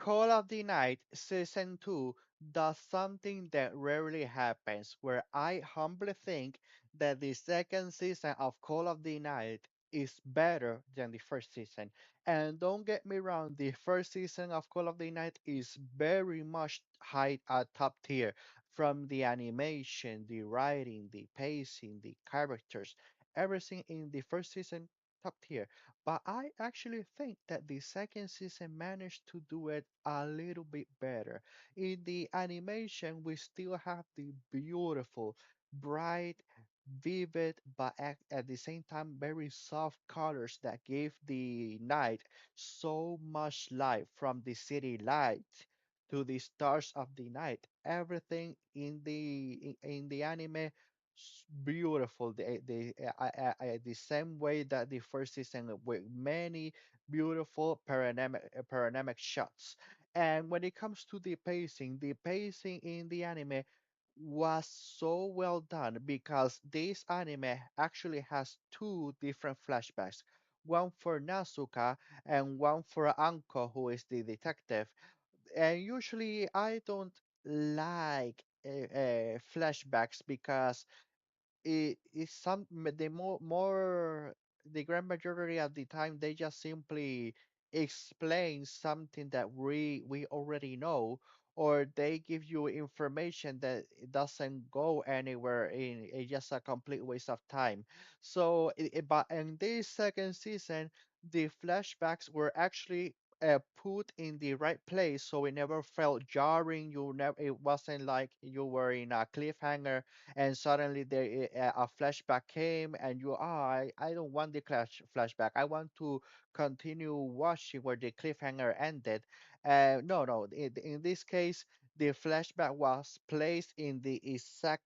Call of the Night Season 2 does something that rarely happens, where I humbly think that the second season of Call of the Night is better than the first season. And don't get me wrong, the first season of Call of the Night is very much high top tier from the animation, the writing, the pacing, the characters, everything in the first season top tier. But I actually think that the second season managed to do it a little bit better. In the animation, we still have the beautiful, bright, vivid, but at the same time very soft colors that give the night so much light, from the city light to the stars of the night. Everything in the anime beautiful. The same way that the first season, with many beautiful panoramic shots. And when it comes to the pacing in the anime was so well done, because this anime actually has two different flashbacks, one for Nasuka and one for Anko, who is the detective. And usually I don't like flashbacks, because it is the the grand majority of the time they just simply explain something that we already know, or they give you information that it doesn't go anywhere, in it's just a complete waste of time. So but in this second season, the flashbacks were actually put in the right place, so it never felt jarring. It wasn't like you were in a cliffhanger and suddenly a flashback came, and I don't want the flashback, I want to continue watching where the cliffhanger ended. No, in this case the flashback was placed in the exact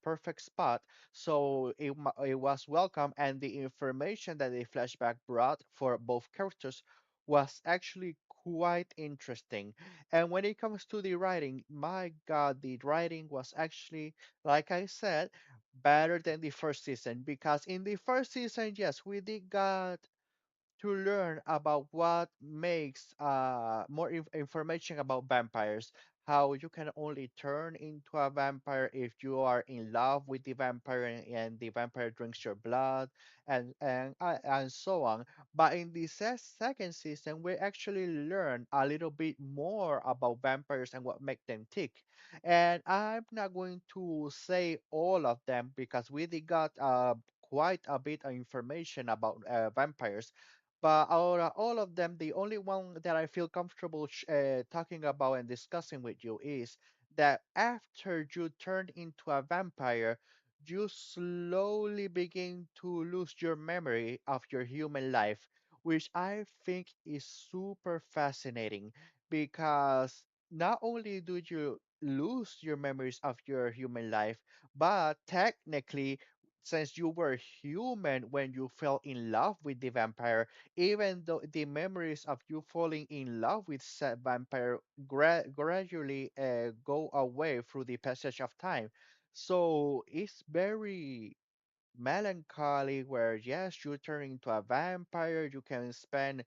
perfect spot, so it was welcome, and the information that the flashback brought for both characters was actually quite interesting. And when it comes to the writing, my God, the writing was actually, like I said, better than the first season, because in the first season, yes, we did got to learn about what makes more information about vampires, how you can only turn into a vampire if you are in love with the vampire, and the vampire drinks your blood, and so on. But in the second season, we actually learn a little bit more about vampires and what make them tick. And I'm not going to say all of them, because we did got quite a bit of information about vampires. But all of them, the only one that I feel comfortable talking about and discussing with you is that after you turn into a vampire, you slowly begin to lose your memory of your human life, which I think is super fascinating, because not only do you lose your memories of your human life, but technically, since you were human when you fell in love with the vampire, even though the memories of you falling in love with said vampire gradually go away through the passage of time. So it's very melancholy, where yes, you turn into a vampire, you can spend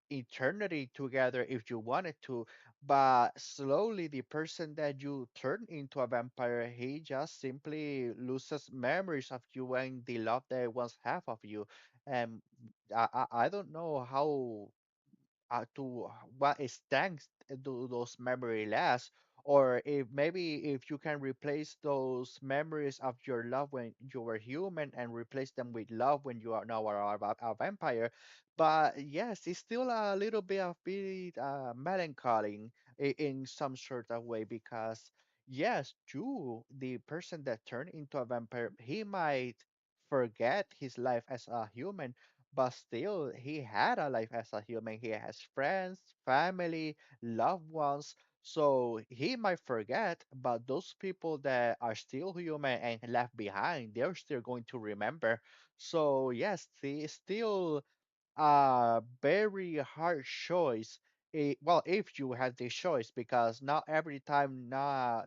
eternity together if you wanted to, but slowly the person that you turn into a vampire, he just simply loses memories of you and the love that he once have of you. And I don't know how to what extent do those memory last, or if maybe if you can replace those memories of your love when you were human and replace them with love when you are now a vampire. But yes, it's still a little bit of bit melancholy in some sort of way, because yes, you, the person that turned into a vampire, he might forget his life as a human, but still he had a life as a human. He has friends, family, loved ones. So he might forget, but those people that are still human and left behind, they're still going to remember. So yes, it's still a very hard choice. Well, if you have the choice, because not every time, not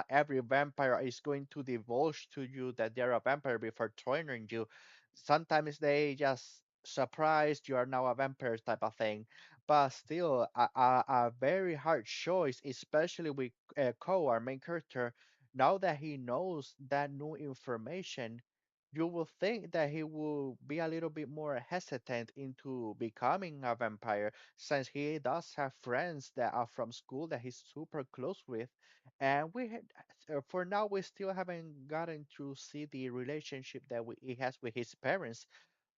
every vampire is going to divulge to you that they're a vampire before joining you. Sometimes they just surprised you are now a vampire type of thing. but still a very hard choice, especially with Ko, our main character. Now that he knows that new information, you will think that he will be a little bit more hesitant into becoming a vampire, since he does have friends that are from school that he's super close with. And for now, we still haven't gotten to see the relationship that he has with his parents,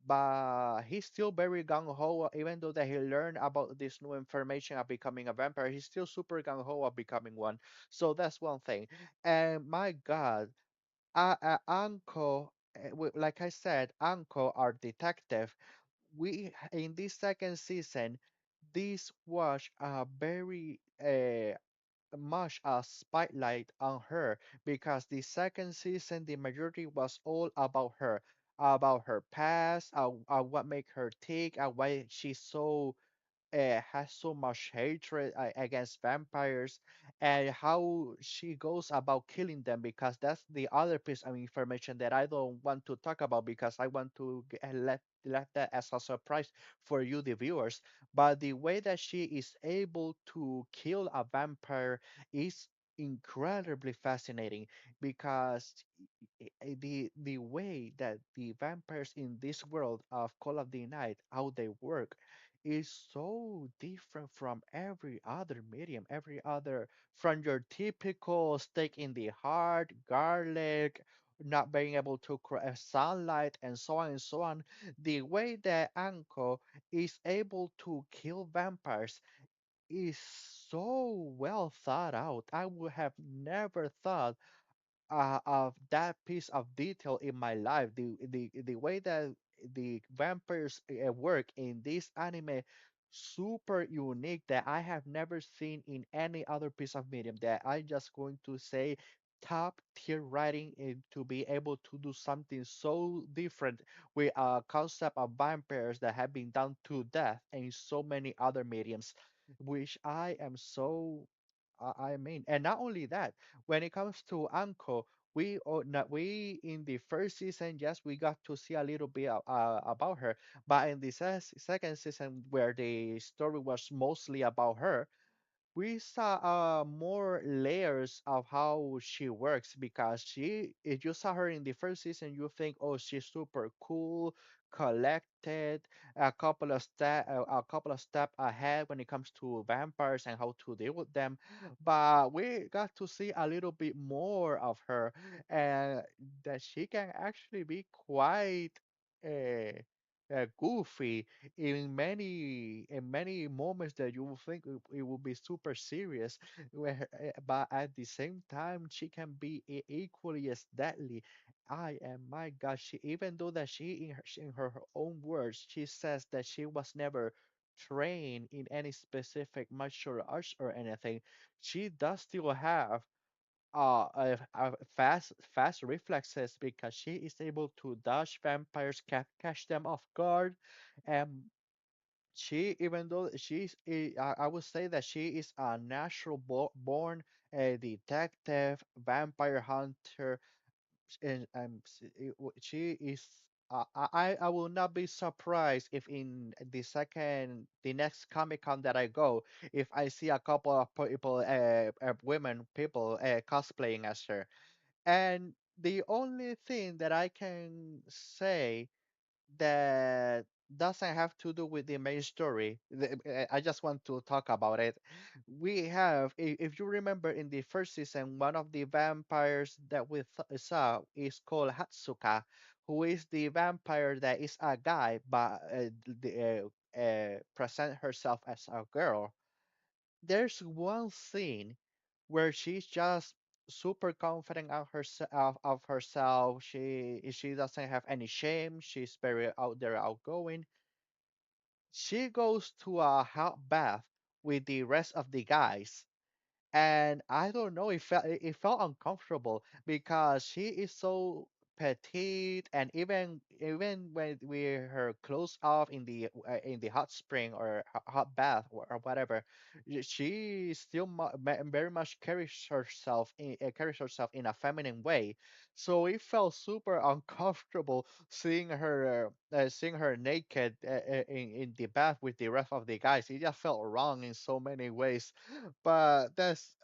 but he's still very gung ho. Even though that he learned about this new information of becoming a vampire, he's still super gung ho of becoming one. So that's one thing. And my God, Uncle, like I said, Uncle, our detective, we in this second season, this was a very much a spotlight on her, because the second season the majority was all about her past, what make her tick, why she's so has so much hatred against vampires, and how she goes about killing them, because that's the other piece of information that I don't want to talk about, because I want to let that as a surprise for you, the viewers. But the way that she is able to kill a vampire is incredibly fascinating, because the way that the vampires in this world of Call of the Night, how they work, is so different from every other medium, every other, from your typical stake in the heart, garlic, not being able to create sunlight, and so on and so on. The way that Anko is able to kill vampires is so well thought out. I would have never thought of that piece of detail in my life. The way that the vampires work in this anime, super unique, that I have never seen in any other piece of medium. That I just going to say top tier writing, to be able to do something so different with a concept of vampires that have been done to death in so many other mediums, which I am so I mean, and not only that, when it comes to Anko, we in the first season, yes, we got to see a little bit about her, but in the second season, where the story was mostly about her, we saw more layers of how she works, because if you saw her in the first season, you think, oh, she's super cool, collected, a couple of step ahead when it comes to vampires and how to deal with them. But we got to see a little bit more of her, and that she can actually be quite uh, goofy in many moments that you will think it will be super serious, but at the same time she can be equally as deadly. I am my God, she, even though that in her own words, she says that she was never trained in any specific martial arts or anything, she does still have fast reflexes, because she is able to dodge vampires, catch them off guard, and she, even though I would say that she is a natural born a detective, vampire hunter, and she is. I will not be surprised if in the next Comic Con that I go, if I see a couple of people, women people cosplaying as her. And the only thing that I can say that doesn't have to do with the main story. I just want to talk about it. We have, if you remember in the first season, one of the vampires that we saw is called Hatsuka, who is the vampire that is a guy, but present herself as a girl. There's one scene where she's just super confident of herself. She doesn't have any shame. She's very out there, outgoing. She goes to a hot bath with the rest of the guys, and I don't know, it felt uncomfortable, because she is so petite, and even when we her clothes off in the hot spring or hot bath, or whatever, she still very much carries herself in a feminine way. So it felt super uncomfortable seeing her seeing her naked in the bath with the rest of the guys, it just felt wrong in so many ways. But that's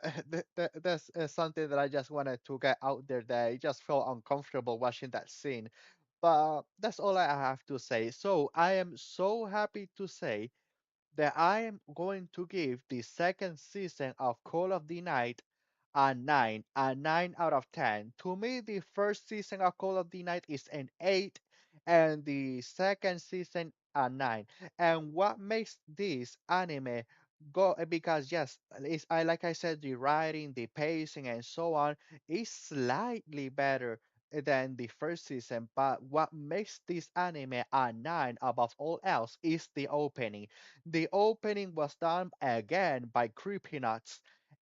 something that I just wanted to get out there. That it just felt uncomfortable watching that scene. But that's all I have to say. So I am so happy to say that I am going to give the second season of Call of the Night a 9 out of 10. To me, the first season of Call of the Night is an 8, and the second season a 9. And what makes this anime go, because yes, it's, I like I said, the writing, the pacing, and so on is slightly better than the first season, but what makes this anime a 9 above all else is the opening. The opening was done again by Creepy Nuts,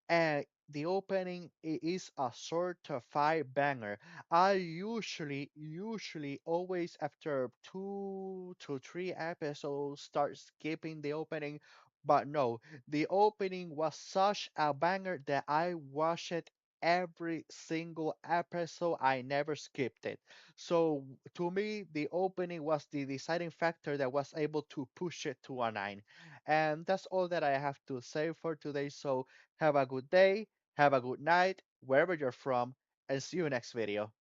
and the opening is a certified banger. I usually always after 2 to 3 episodes start skipping the opening, but no, the opening was such a banger that I watched it every single episode. I never skipped it. So to me, the opening was the deciding factor that was able to push it to a 9. And that's all that I have to say for today. So have a good day, have a good night, wherever you're from, and see you next video.